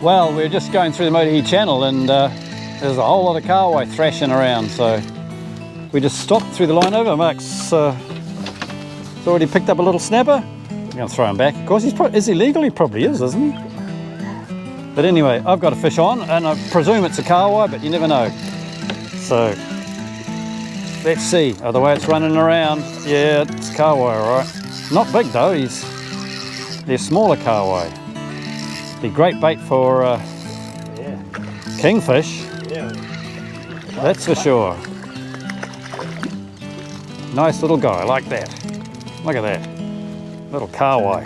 Well, we're just going through the Motuhi Channel and there's a whole lot of kahawai thrashing around, so we just stopped through the line over. Mark's already picked up a little snapper. I'm going to throw him back. Of course, is he legal? He probably is, isn't he? But anyway, I've got a fish on and I presume it's a kahawai, but you never know. So let's see. Oh, the way it's running around, yeah, it's kahawai, all right. Not big though, they're smaller kahawai. Be great bait for kingfish, that's for sure. Nice little guy, like that. Look at that, little kahawai.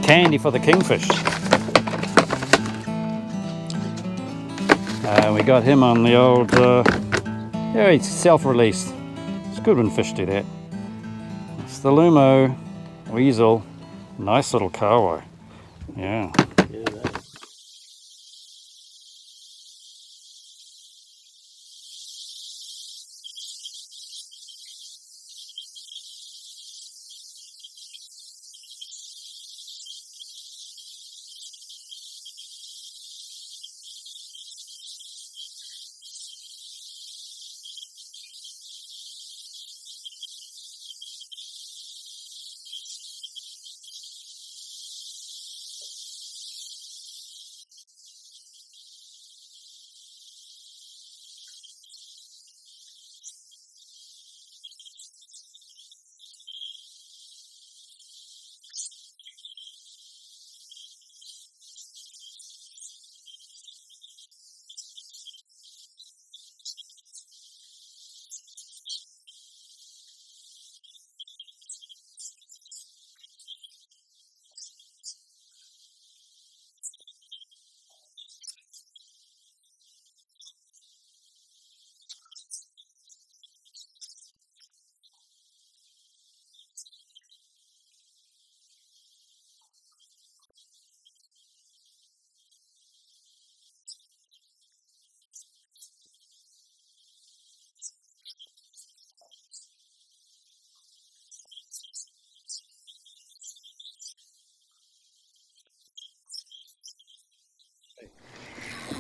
Candy for the kingfish. We got him on the old, yeah, he's self-released. It's good when fish do that. It's the Lumo weasel, nice little kahawai. Yeah.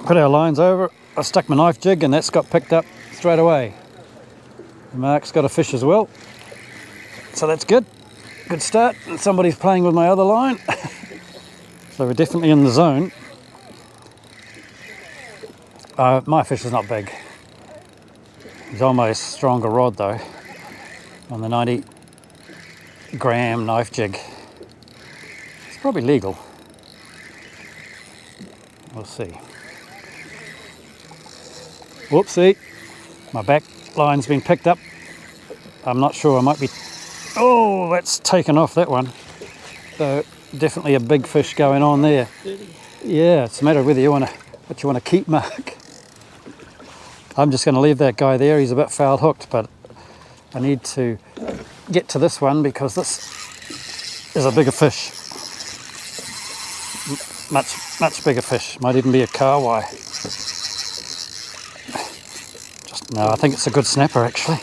Put our lines over, I stuck my knife jig and that's got picked up straight away. Mark's got a fish as well, so that's good. Good start. And somebody's playing with my other line. So we're definitely in the zone. My fish is not big. He's almost stronger rod though, on the 90 gram knife jig. It's probably legal. We'll see. Whoopsie, my back line's been picked up. I'm not sure, I might be, oh, that's taken off that one. So definitely a big fish going on there. Yeah, it's a matter of whether you want to, what you want to keep, Mark. I'm just going to leave that guy there, he's a bit foul hooked, but I need to get to this one because this is a bigger fish. Much bigger fish, might even be a kahawai. No, I think it's a good snapper actually.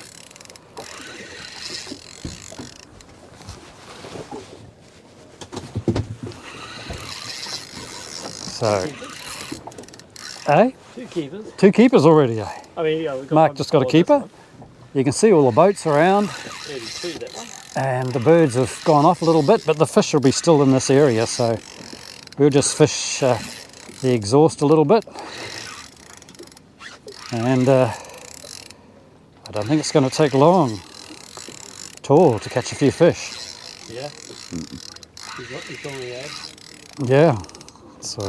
So, eh? Two keepers. Two keepers already, eh? I mean, yeah, we've got Mark just got a keeper. You can see all the boats around. 32, that one. And the birds have gone off a little bit, but the fish will be still in this area, so we'll just fish the exhaust a little bit. And I don't think it's going to take long at all to catch a few fish. Yeah. He's on the edge. Yeah. So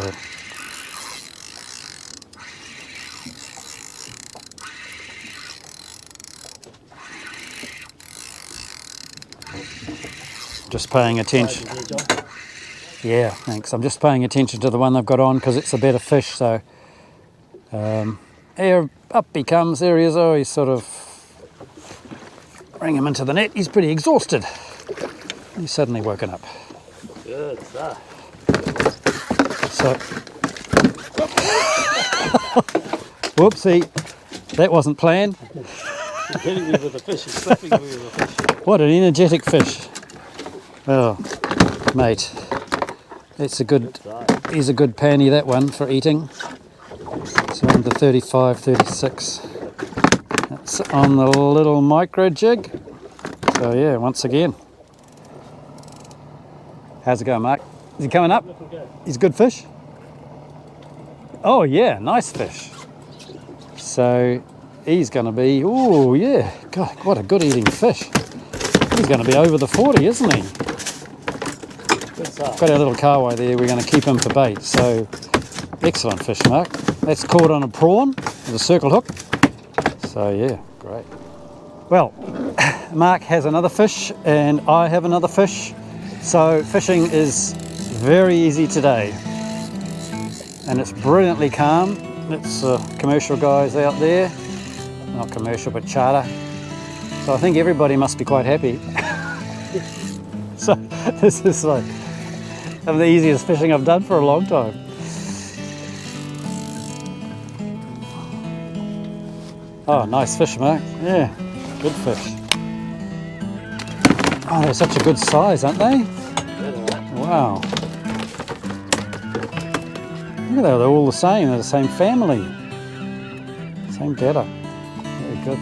just paying attention. Yeah, thanks. I'm just paying attention to the one they've got on because it's a better fish. So here up he comes. There he is. Oh, he's sort of bring him into the net. He's pretty exhausted. He's suddenly woken up. Good stuff. So, whoopsie, that wasn't planned. He's hitting me with the fish. He's slapping me with the fish. What an energetic fish. Oh, mate, he's a good panny, that one, for eating. So under 35, 36. That's on the little micro jig. So yeah, once again. How's it going, Mark? Is he coming up? He's a good fish? Oh yeah, nice fish. So he's going to be, oh yeah, God, what a good eating fish. He's going to be over the 40, isn't he? Got our little carway there, we're going to keep him for bait. So excellent fish, Mark. That's caught on a prawn with a circle hook. So yeah, great. Well, Mark has another fish and I have another fish. So fishing is very easy today. And it's brilliantly calm. It's commercial guys out there. Not commercial, but charter. So I think everybody must be quite happy. So this is like some of the easiest fishing I've done for a long time. Oh, nice fish, Mark. Yeah, good fish. Oh, they're such a good size, aren't they? Wow. Look at that, they're all the same. They're the same family. Same data. Very good.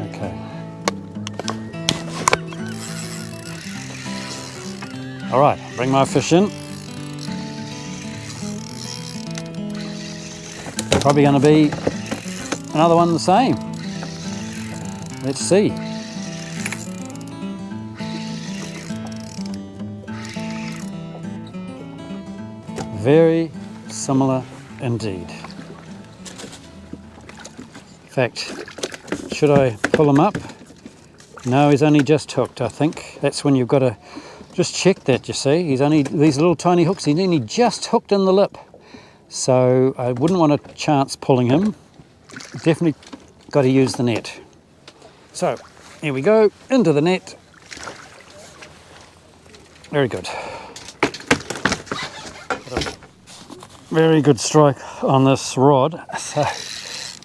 Okay. All right, bring my fish in. Probably going to be another one the same. Let's see. Very similar indeed. In fact, should I pull him up? No, he's only just hooked, I think. That's when you've got to just check that, you see. He's only, these little tiny hooks, he's only just hooked in the lip. So I wouldn't want a chance pulling him. Definitely got to use the net. So here we go, into the net. Very good. Very good strike on this rod. So,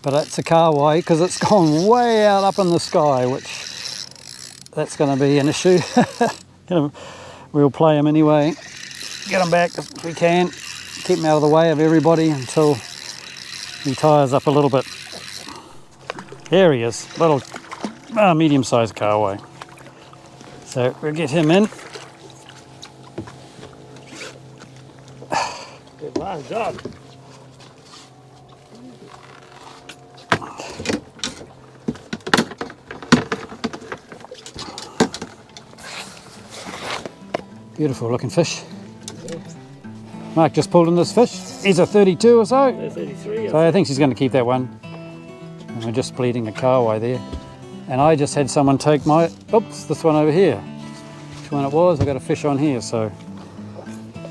but it's a carway because it's gone way out up in the sky, which that's going to be an issue. We'll play him anyway. Get him back if we can. Keep him out of the way of everybody until he tires up a little bit. There he is, little medium-sized carway. So we'll get him in. Good man, job. Beautiful looking fish. Mark just pulled in this fish. He's a 32 or so. 33. So I think he's going to keep that one. And we're just bleeding a carway there. And I just had someone take my, oops, this one over here. Which one it was? I've got a fish on here, so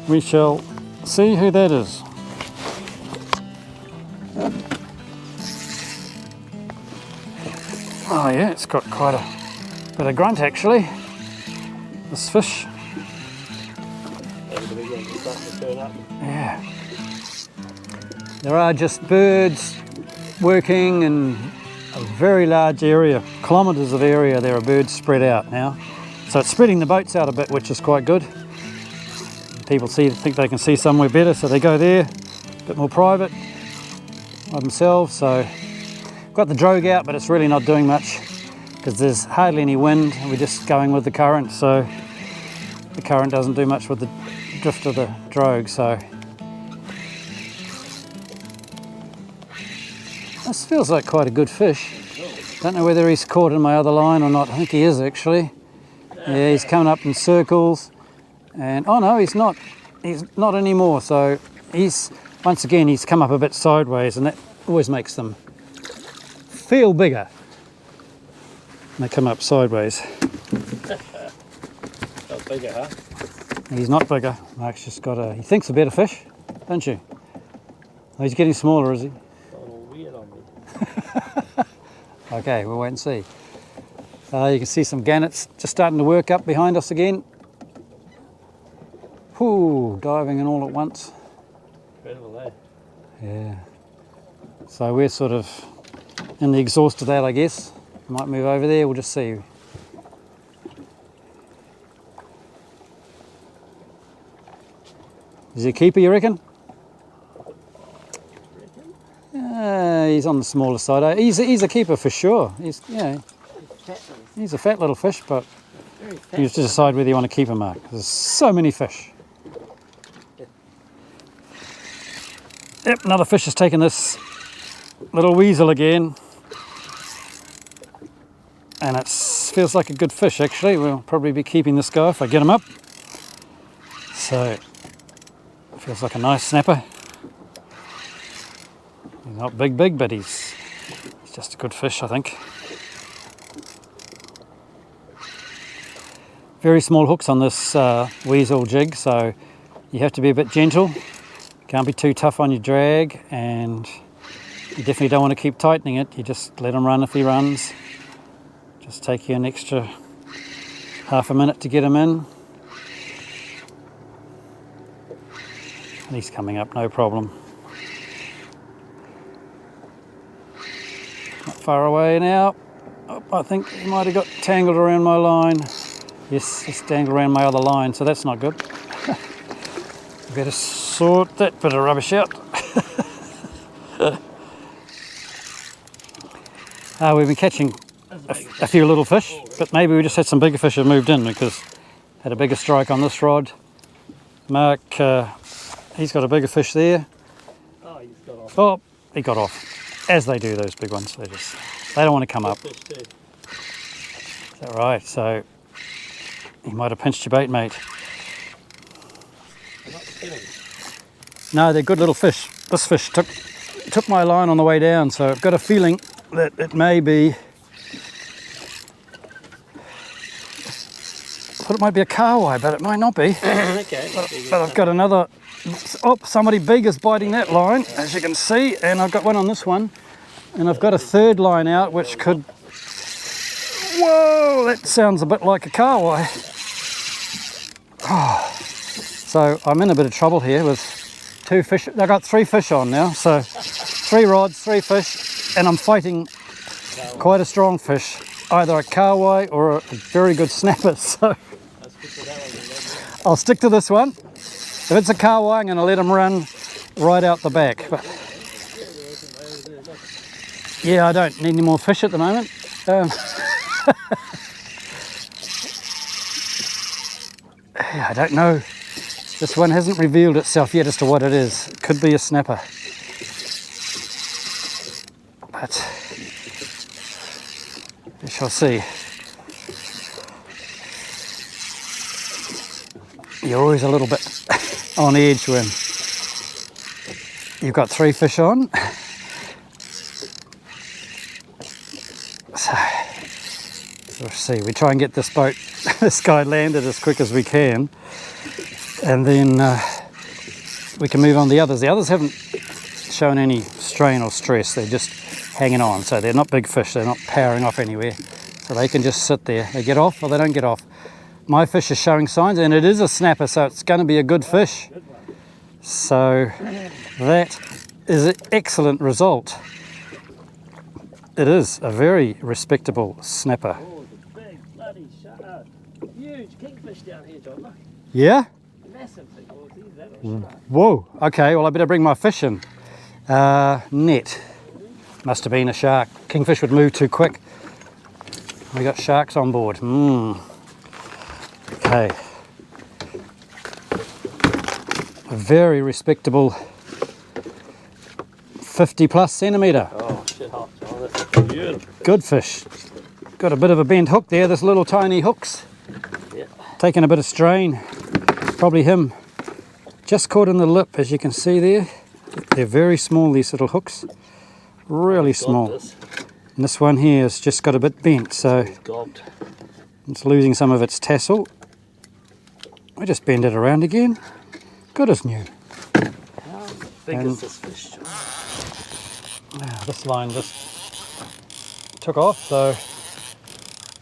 we shall see who that is. Oh yeah, it's got quite a bit of grunt actually, this fish. Yeah. There are just birds working in a very large area, kilometres of area. There are birds spread out now. So it's spreading the boats out a bit, which is quite good. People think they can see somewhere better, so they go there, a bit more private by themselves. So got the drogue out, but it's really not doing much because there's hardly any wind and we're just going with the current. So the current doesn't do much with the drift of the drogue. So this feels like quite a good fish. Don't know whether he's caught in my other line or not. I think he is actually. Yeah, he's coming up in circles. And oh no, he's not anymore. So he's, once again, he's come up a bit sideways, and that always makes them feel bigger. They come up sideways. Not bigger, huh? He's not bigger. Mark's just got a, he thinks a better fish, don't you? Oh, he's getting smaller, is he? All weird on me. Okay, we'll wait and see. You can see some gannets just starting to work up behind us again. Whoo, diving in all at once. Incredible, eh? Yeah. So we're sort of in the exhaust of that, I guess. Might move over there, we'll just see. Is he a keeper, you reckon? He's on the smaller side. He's a keeper for sure. He's a fat little fish, but you have to decide whether you want to keep him, Mark. There's so many fish. Yep, another fish has taken this little weasel again. And it feels like a good fish, actually. We'll probably be keeping this guy if I get him up. So, feels like a nice snapper. He's not big, but he's just a good fish, I think. Very small hooks on this weasel jig, so you have to be a bit gentle. Can't be too tough on your drag, and you definitely don't want to keep tightening it. You just let him run if he runs. Just take you an extra half a minute to get him in. And he's coming up, no problem. Not far away now. Oh, I think he might have got tangled around my line. Yes, it's tangled around my other line, so that's not good. Better sort that bit of rubbish out. We've been catching a few little fish, but maybe we just had some bigger fish that moved in because had a bigger strike on this rod. Mark, he's got a bigger fish there. Oh, he's got off. Oh, he got off, as they do, those big ones. They don't want to come up. Fish too. Is that right? So he might have pinched your bait, mate. I'm not spinning. No, they're good little fish. This fish took my line on the way down, so I've got a feeling that it may be. Thought it might be a carwai, but it might not be. Okay. But I've got another. Oh, somebody big is biting that line, as you can see, and I've got one on this one, and I've got a third line out, which could. Whoa, that sounds a bit like a carwai. Oh. So I'm in a bit of trouble here with two fish. I've got three fish on now, so 3 rods, 3 fish, and I'm fighting quite a strong fish, either a carwai or a very good snapper. So I'll stick to this one. If it's a carwai, I'm going to let him run right out the back. But yeah, I don't need any more fish at the moment. Yeah, I don't know. This one hasn't revealed itself yet as to what it is. It could be a snapper. But we shall see. You're always a little bit on edge when you've got 3 fish on. So we'll see. We try and get this boat, this guy landed as quick as we can. And then we can move on to the others. The others haven't shown any strain or stress. They're just hanging on. So they're not big fish. They're not powering off anywhere. So they can just sit there. They get off or they don't get off. My fish is showing signs, and it is a snapper, so it's going to be a good fish. So that is an excellent result. It is a very respectable snapper. Oh, the big bloody shark. Huge kingfish down here, John. Look. Yeah? Massive thing. Oh, geez, that was shark. Whoa, okay, well I better bring my fish in. Net. Must have been a shark. Kingfish would move too quick. We got sharks on board. Okay. A very respectable 50+ centimetre. Oh, shit hot, John. That's beautiful. Good fish. Got a bit of a bent hook there, this little tiny hooks. Yeah. Taking a bit of strain. Probably him. Just caught in the lip, as you can see there. They're very small, these little hooks. Really small. And this one here has just got a bit bent, so Gobbed. it's losing some of its tassel. We just bend it around again. Good as new. How big is this fish, John? Now, this line just took off, so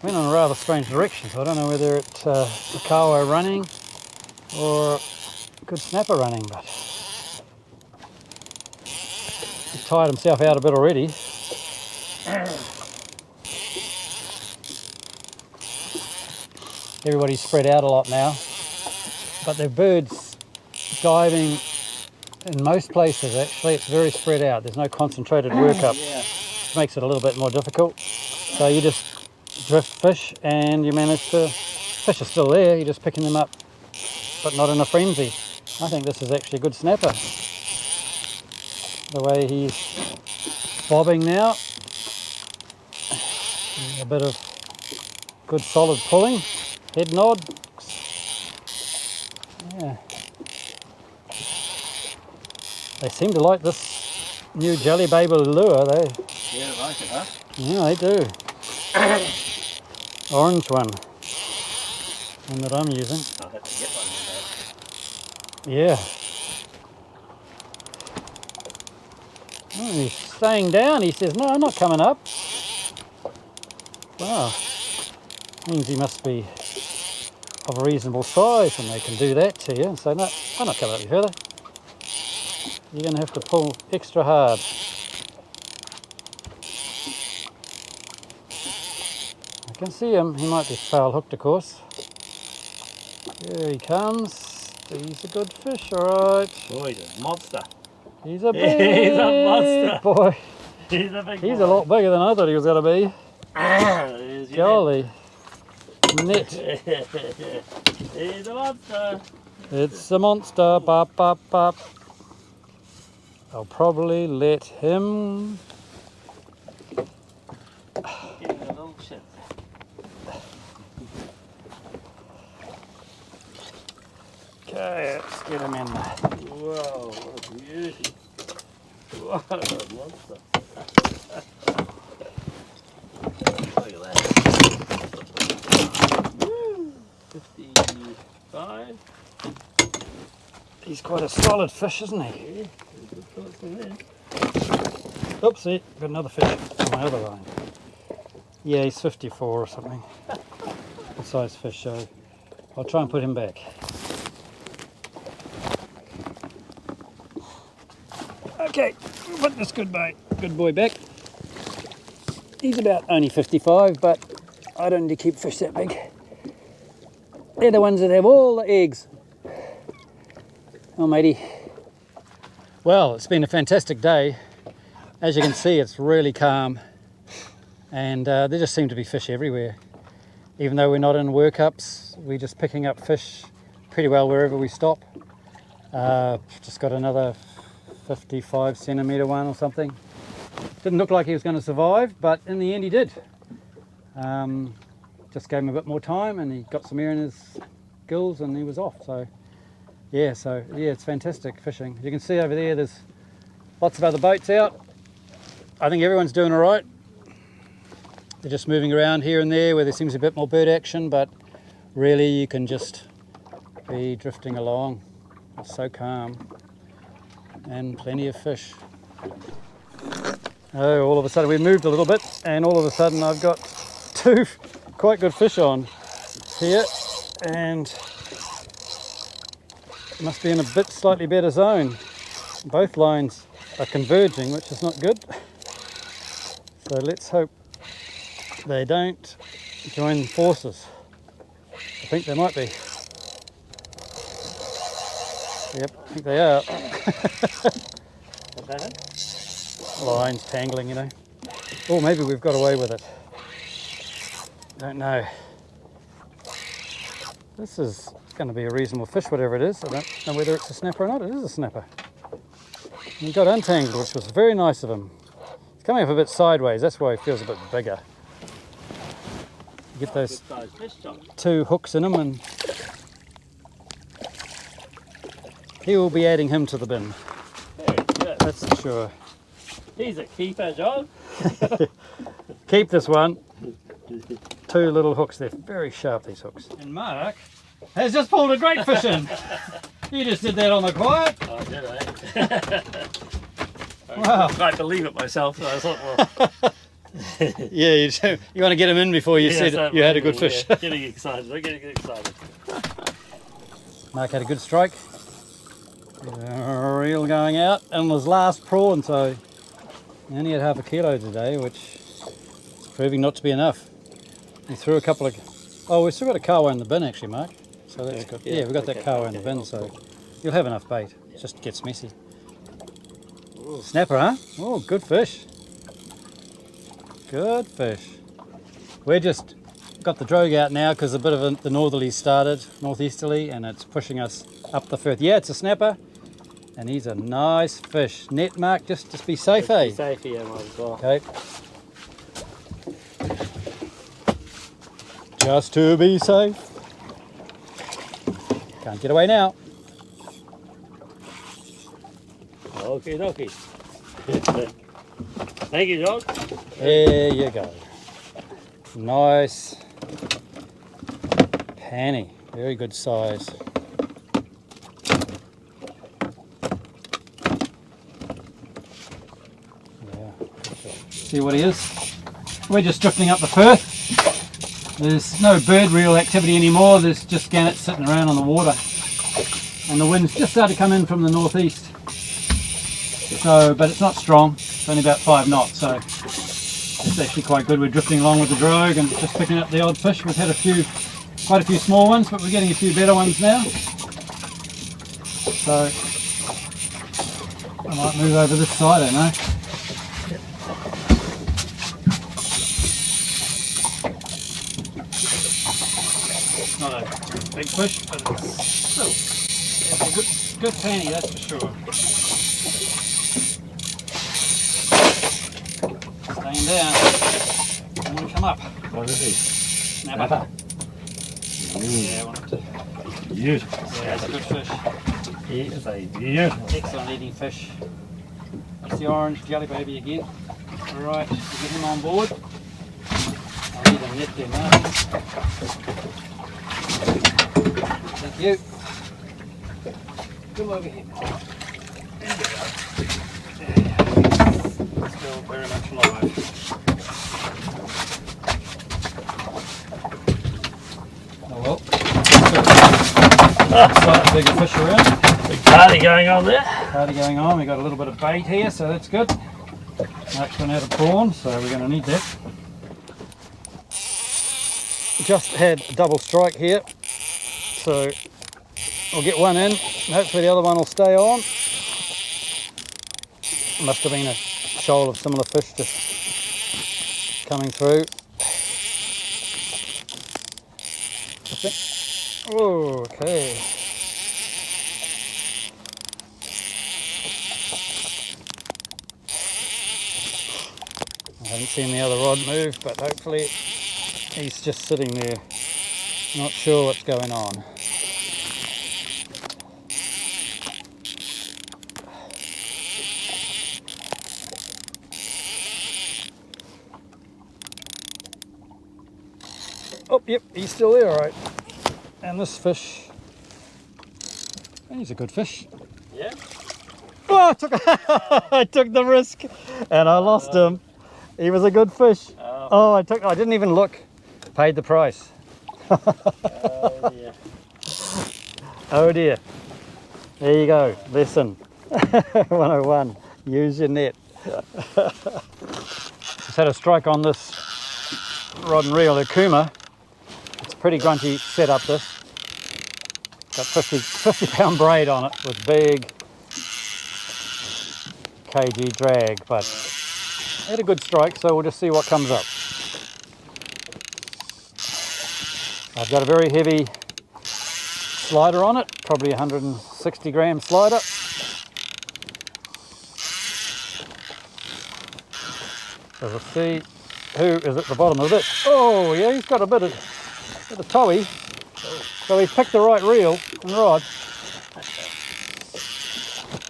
went in a rather strange direction. So I don't know whether it's a carwai running or good snapper running, but he tired himself out a bit already. Everybody's spread out a lot now, but the birds diving in most places actually, it's very spread out. There's no concentrated workup, which makes it a little bit more difficult. So you just drift fish and you manage to, fish are still there, you're just picking them up, but not in a frenzy. I think this is actually a good snapper. The way he's bobbing now, a bit of good solid pulling, head nod. Yeah. They seem to like this new jelly baby lure. They like it, huh? Yeah, they do. Orange one that I'm using. I'll have to get one of those. Yeah. Oh, he's staying down. He says, no, I'm not coming up. Wow. Means he must be of a reasonable size and they can do that to you and say, no, I'm not coming up any further. You're going to have to pull extra hard. I can see him. He might be foul hooked, of course. Here he comes. He's a good fish, all right. Oh, he's a monster. He's a big He's a monster. boy. He's a big He's boy. a lot bigger than I thought he was going to be. There's your Golly. Net. He's a monster. It's a monster. Bop, bop, bop. I'll probably let him. Give him a little shit. Okay, let's get him in. Whoa, what a beauty. What a monster. Look at that. 55. He's quite a solid fish, isn't he? Yeah, good thoughts on this. Oopsie, got another fish on my other line. Yeah, he's 54 or something. Good size fish, so I'll try and put him back. Okay, we'll put this good boy back. He's about only 55, but I don't need to keep fish that big. They're the ones that have all the eggs. Oh, matey. Well, it's been a fantastic day. As you can see, it's really calm, and there just seem to be fish everywhere. Even though we're not in workups, we're just picking up fish pretty well wherever we stop. Just got another 55 centimetre one or something. Didn't look like he was going to survive, but in the end he did. Just gave him a bit more time and he got some air in his gills and he was off. So yeah, it's fantastic fishing. You can see over there there's lots of other boats out. I think everyone's doing all right. They're just moving around here and there where there seems a bit more bird action, but really you can just be drifting along. It's so calm and plenty of fish. Oh, all of a sudden we moved a little bit and all of a sudden I've got two quite good fish on here and must be in a slightly better zone. Both lines are converging, which is not good. So let's hope they don't join forces. I think they might be. Yep, I think they are. What's that? Lines tangling, you know. Or maybe we've got away with it. Don't know. This is going to be a reasonable fish, whatever it is. I don't know whether it's a snapper or not. It is a snapper. He got untangled, which was very nice of him. He's coming up a bit sideways, that's why he feels a bit bigger. You get those two hooks in him and he will be adding him to the bin. Very good. That's for sure. He's a keeper, John. Keep this one. Two little hooks. They're very sharp, these hooks. And Mark has just pulled a great fish in. You just did that on the quiet. Oh, did I? Wow. I tried to leave it myself, so I thought, well... Yeah, you want to get him in before you said you had a good fish. Yeah. Getting excited. I'm getting excited. Mark had a good strike. Reel going out and was last prawn, so I only had half a kilo today, which is proving not to be enough. We threw a couple of... Oh, we've still got a carway in the bin actually, Mark. So that's good. Yeah, we've got that carway in the bin, so you'll have enough bait. It just gets messy. Ooh. Snapper, huh? Oh, good fish. Good fish. We're just got the drogue out now because a bit of the northerly started, northeasterly, and it's pushing us up the Firth. Yeah, it's a snapper, and he's a nice fish. Net, Mark, just be safe, eh? Be safe, yeah, might as well. Okay. Just to be safe. Can't get away now. Okay, dokie. Thank you, John. There you go. Nice panny, very good size. Yeah. See what he is? We're just drifting up the Firth. There's no bird reel activity anymore, there's just gannets sitting around on the water. And the wind's just started to come in from the northeast. So, but it's not strong, it's only about 5 knots, so it's actually quite good. We're drifting along with the drogue and just picking up the odd fish. We've had quite a few small ones, but we're getting a few better ones now. So I might move over this side, I don't know. It's not a big fish, but it's a good panny, that's for sure. Staying down. I want to come up. What is he? Snapper. Yeah, I want to. Beautiful. Yeah, it's a good fish. He is a beautiful. Excellent eating fish. That's the orange jelly baby again. Alright, we'll get him on board. I'll need a net there now. Thank you. Come over here. Still very much alive. Oh well. Slightly bigger fish around. Big party going on there. Party going on. We got a little bit of bait here, so that's good. Mark's run out of prawn, so we're going to need that. Just had a double strike here, so I'll get one in. Hopefully the other one will stay on. Must have been a shoal of similar fish just coming through. I think. Oh, okay. I haven't seen the other rod move, but hopefully he's just sitting there, not sure what's going on. Oh, yep, he's still there, all right. And this fish, he's a good fish. Yeah. Oh, I took the risk, and I lost him. He was a good fish. Oh, I didn't even look. Paid the price. Oh dear. Oh dear. There you go. Lesson 101. Use your net. Just had a strike on this rod and reel, the Kuma. It's a pretty grungy setup, this. Got 50 pound braid on it with big kg drag, but had a good strike, so we'll just see what comes up. I've got a very heavy slider on it, probably 160 gram slider. So we'll see who is at the bottom of it. Oh yeah, he's got a bit of towie. So he's picked the right reel and rod.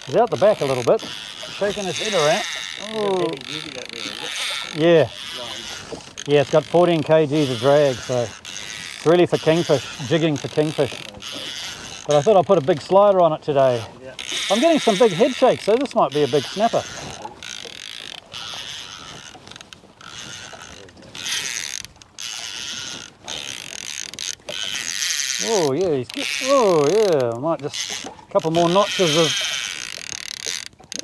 He's out the back a little bit, shaking his head around. Oh. Yeah. Yeah, it's got 14 kgs of drag, so it's really for kingfish, jigging for kingfish. But I thought I'd put a big slider on it today. I'm getting some big head shakes, so this might be a big snapper. Oh yeah, he's good. Oh yeah, I might just a couple more notches of.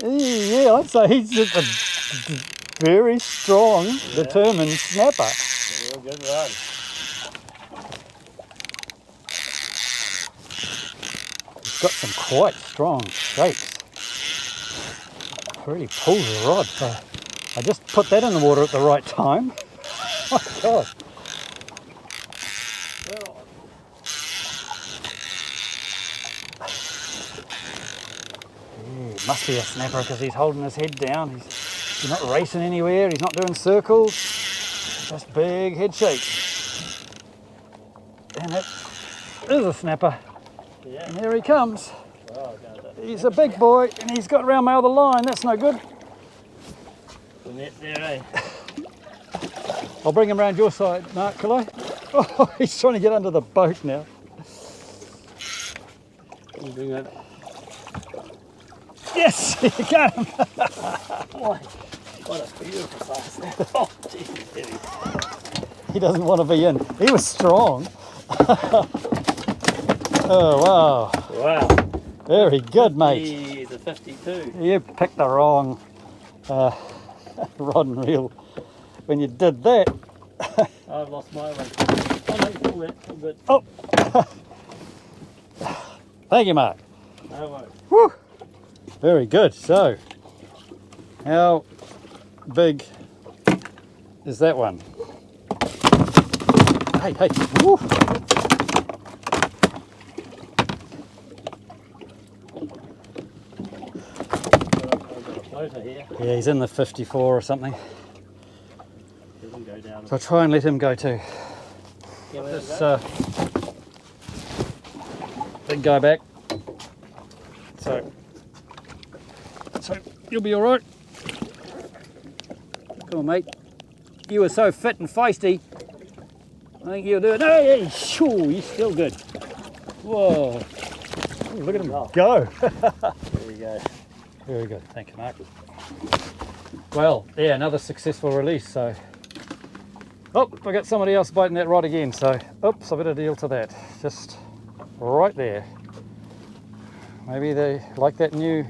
Yeah, I'd say he's just a very strong, determined snapper. Real good run. He's got some quite strong shapes. Really pulls the rod. So I just put that in the water at the right time. Oh God. Yeah, must be a snapper because he's holding his head down. He's not racing anywhere. He's not doing circles. Just big head shakes. And it is a snapper. Yeah. And here he comes. Oh, He's a big boy and he's got round my other line. That's no good. the net there, eh? I'll bring him round your side, Mark, can I? Oh, he's trying to get under the boat now. You bring that. Yes, you got him. Boy, what a beautiful fast net. Oh, jeez, heavy. He doesn't want to be in. He was strong. Oh, wow. Wow. Very good, mate. He's a 52. You picked the wrong rod and reel when you did that. I've lost my one. Oh, no, pull that. I'm good. Oh. Thank you, Mark. No worries. Woo. Very good. So, how big is that one? Hey, hey. Woo. Here. Yeah, he's in the 54 or something. Doesn't go down. So I'll try and let him go too. Give it a This go. big guy back. So you'll be all right. Come on, mate. You were so fit and feisty. I think you'll do it. Hey, shoo, he's still good. Whoa. Ooh, look at him go. There you go. Very good. Thank you, Mark. Well, yeah, another successful release. So, oh, I got somebody else biting that rod again. So, oops, I better deal to that. Just right there. Maybe they like that new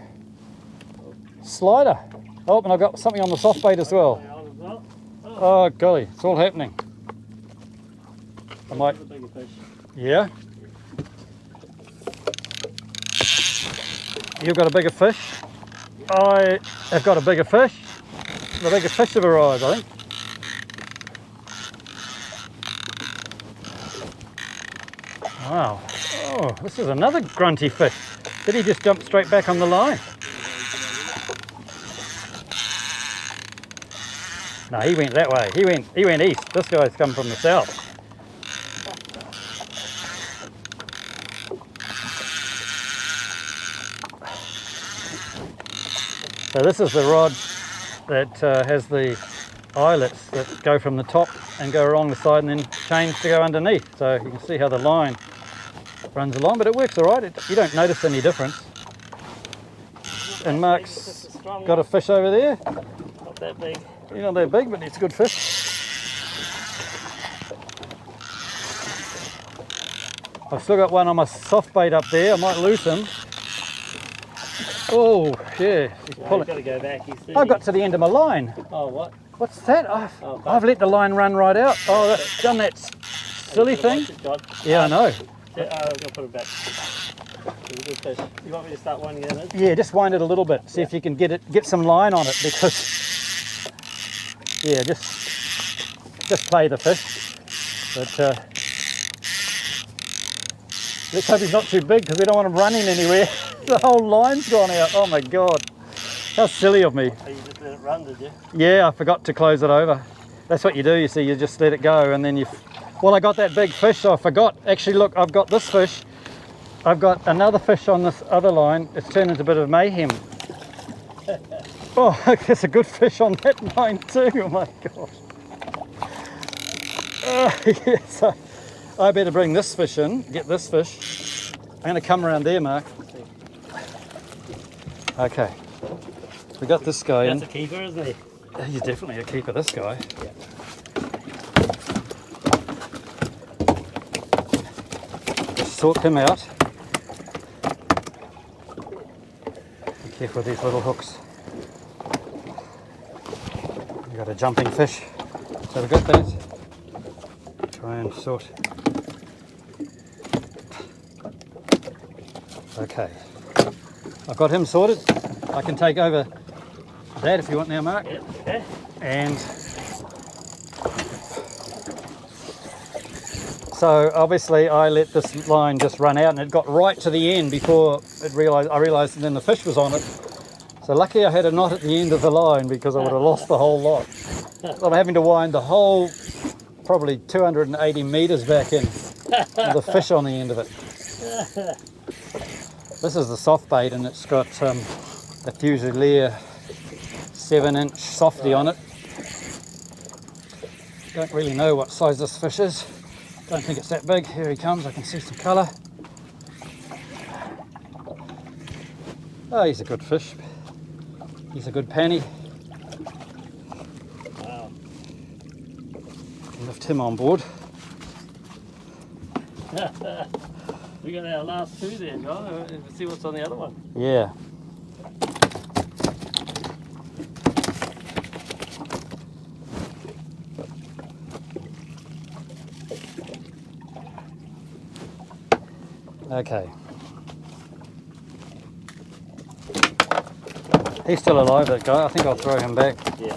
slider. Oh, and I've got something on the soft bait as well. Oh, golly, it's all happening. I might. A bigger fish. Yeah. You've got a bigger fish. I have got a bigger fish. The bigger fish have arrived, I think. Wow. Oh, this is another grunty fish. Did he just jump straight back on the line? No, he went that way. He went east. This guy's come from the south. So this is the rod that has the eyelets that go from the top and go along the side and then change to go underneath. So you can see how the line runs along, but it works all right. You don't notice any difference. And Mark's got a fish over there. Not that big. He's not that big, but it's a good fish. I've still got one on my soft bait up there. I might lose him. Oh, yeah. He's No, pulling. you've got to go back. He's 30. I got to the end of my line. Oh, what? What's that? Oh, I've let the line run right out. Oh, that's done that silly thing. Yeah, I know. I'm going to put it back. It's a good fish. You want me to start winding it in? Yeah, just wind it a little bit. See if you can get some line on it, because yeah, just play the fish. But let's hope he's not too big, because we don't want him running anywhere. The whole line's gone out. Oh my God, how silly of me. Oh, you just let it run, did you? Yeah, I forgot to close it over. That's what you do, you see, you just let it go, and then well, I got that big fish, so I forgot. Actually, look, I've got this fish. I've got another fish on this other line. It's turned into a bit of mayhem. Oh, there's a good fish on that line too. Oh my God. Yeah, so I better bring this fish in, get this fish. I'm going to come around there, Mark. Okay. We got this guy in. That's a keeper, isn't he? He's definitely a keeper, this guy. Yeah. sort him out. Be careful with these little hooks. We've got a jumping fish, so we've got that. Try and sort. Okay, I've got him sorted. I can take over that if you want now, Mark. Yep, okay. And so obviously I let this line just run out, and it got right to the end before I realised and then the fish was on it. So lucky I had a knot at the end of the line, because I would have lost the whole lot. So I'm having to wind the whole probably 280 metres back in with the fish on the end of it. This is the soft bait, and it's got the Fusilier 7-inch softy on it. Don't really know what size this fish is. Don't think it's that big. Here he comes, I can see some colour. Oh, he's a good fish. He's a good panny. Wow. Lift him on board. We got our last two there, John. Let's see what's on the other one. Yeah. Okay. He's still alive, that guy. I think I'll throw him back. Yeah.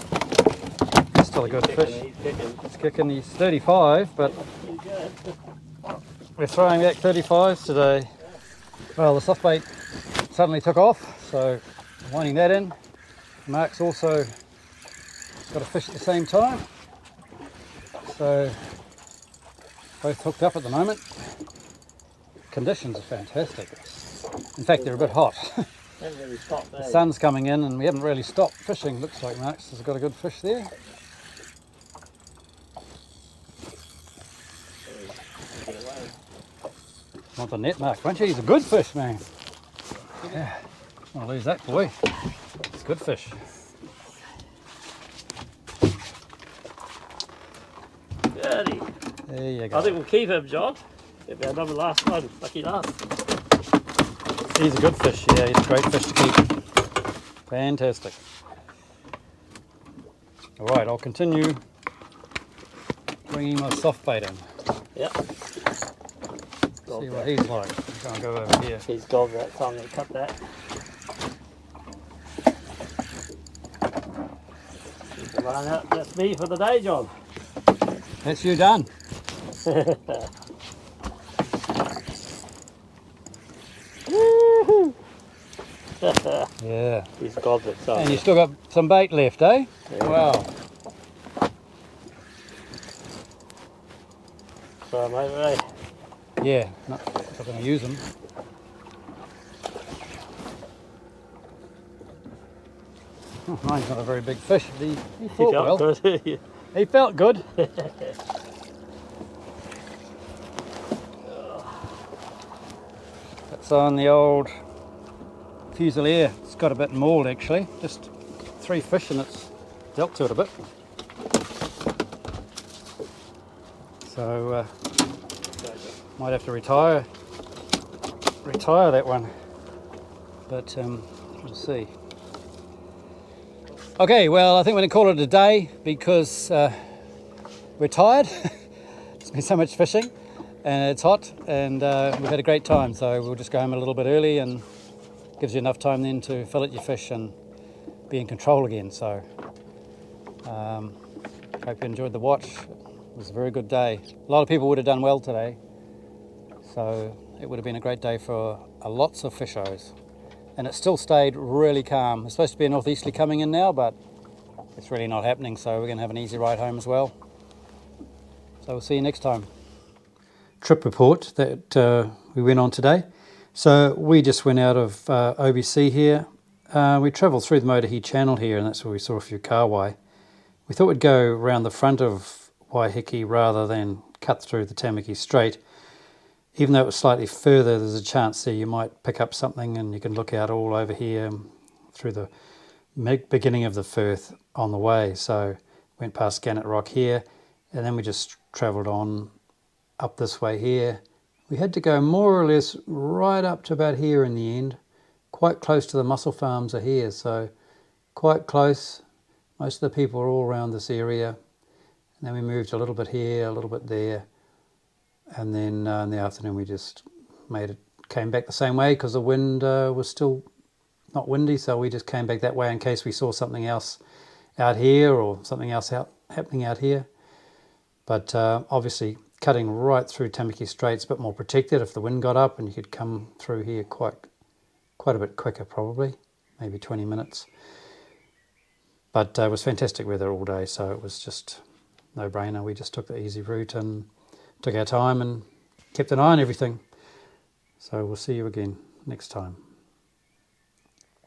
He's still a good fish. He's kicking. He's kicking. He's 35, but He's good. we're throwing back 35s today. Well, the soft bait suddenly took off, so I'm winding that in. Mark's also got a fish at the same time, so both hooked up at the moment. Conditions are fantastic. In fact, they're a bit hot. Haven't really stopped, The sun's coming in and we haven't really stopped fishing. Looks like Mark's has got a good fish there. Want the net, Mark, won't you? He's a good fish, man. Yeah, I want to lose that boy. It's a good fish. Goody. There you go. I think we'll keep him, John. It'll be another last one. Lucky last. He's a good fish, yeah, he's a great fish to keep. Fantastic. All right, I'll continue bringing my soft bait in. Yep. See what he's like. I'm going to go over here. He's gone that, so I'm going to cut that. Keep the line out. That's me for the day, John. That's you done. Yeah. He's gone that, so. And you still got some bait left, eh? Yeah. Wow. So, mate, right. Yeah, not going to use them. Oh, mine's not a very big fish, but he He fought well. felt good. He felt good. That's on the old Fusilier. It's got a bit mauled actually. Just 3 fish and it's dealt to it a bit. So might have to retire that one. But we'll see. Okay, well I think we're going to call it a day because we're tired. It's been so much fishing and it's hot and we've had a great time, so we'll just go home a little bit early, and gives you enough time then to fillet your fish and be in control again. So hope you enjoyed the watch. It was a very good day. A lot of people would have done well today, so it would have been a great day for lots of fishers. And it still stayed really calm. It's supposed to be a northeasterly coming in now, but it's really not happening, so we're going to have an easy ride home as well. So we'll see you next time. Trip report that we went on today. So we just went out of OBC here. We travelled through the Motahi Channel here, and that's where we saw a few kahawai. We thought we'd go around the front of Waiheke rather than cut through the Tamaki Strait. Even though it was slightly further, there's a chance there you might pick up something, and you can look out all over here through the beginning of the Firth on the way. So went past Gannett Rock here, and then we just travelled on up this way here, We had to go more or less right up to about here in the end. Quite close to the mussel farms are here, so quite close. Most of the people are all around this area. And then we moved a little bit here, a little bit there. And then in the afternoon we just came back the same way because the wind was still not windy, so we just came back that way in case we saw something else out here or something else happening out here. But obviously cutting right through Tamaki Strait's a bit more protected if the wind got up, and you could come through here quite a bit quicker, probably, maybe 20 minutes. But it was fantastic weather all day, so it was just no-brainer. We just took the easy route and took our time and kept an eye on everything. So we'll see you again next time.